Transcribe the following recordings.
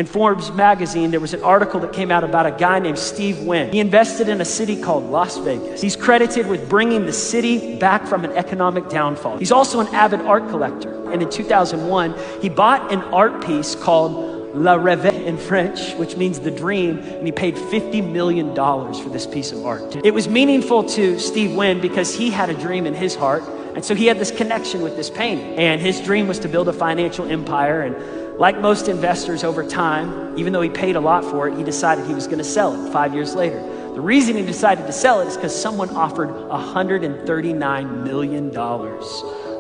In Forbes magazine, there was an article that came out about a guy named Steve Wynn. He invested in a city called Las Vegas. He's credited with bringing the city back from an economic downfall. He's also an avid art collector. And in 2001, he bought an art piece called Le Rêve in French, which means the dream, and he paid $50 million for this piece of art. It was meaningful to Steve Wynn because he had a dream in his heart, and so he had this connection with this painting. And his dream was to build a financial empire, and like most investors over time, even though he paid a lot for it, he decided he was going to sell it 5 years later. The reason he decided to sell it is because someone offered $139 million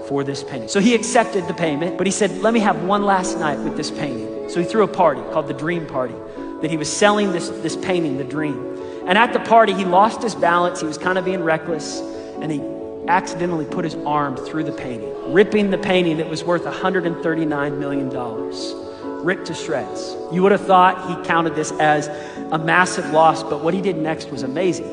for this painting. So he accepted the payment, but he said, let me have one last night with this painting. So he threw a party called the Dream Party, that he was selling this painting, The Dream. And at the party, he lost his balance. He was kind of being reckless, and he accidentally put his arm through the painting, ripping the painting that was worth $139 million, ripped to shreds. You would have thought he counted this as a massive loss, but what he did next was amazing.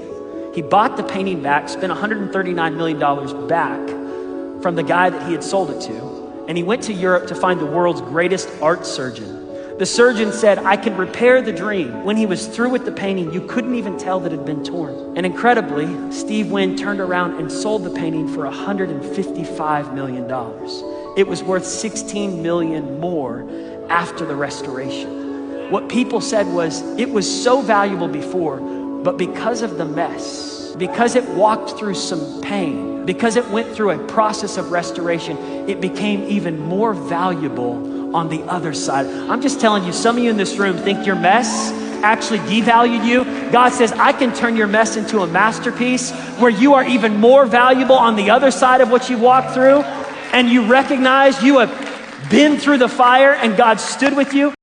He bought the painting back, spent $139 million back from the guy that he had sold it to, and he went to Europe to find the world's greatest art surgeon. The surgeon said, I can repair the dream. When he was through with the painting, you couldn't even tell that it had been torn. And incredibly, Steve Wynn turned around and sold the painting for $155 million. It was worth $16 million more after the restoration. What people said was, it was so valuable before, but because of the mess, because it walked through some pain, because it went through a process of restoration, it became even more valuable on the other side. I'm just telling you, some of you in this room think your mess actually devalued you. God says, I can turn your mess into a masterpiece where you are even more valuable on the other side of what you walked through, and you recognize you have been through the fire and God stood with you.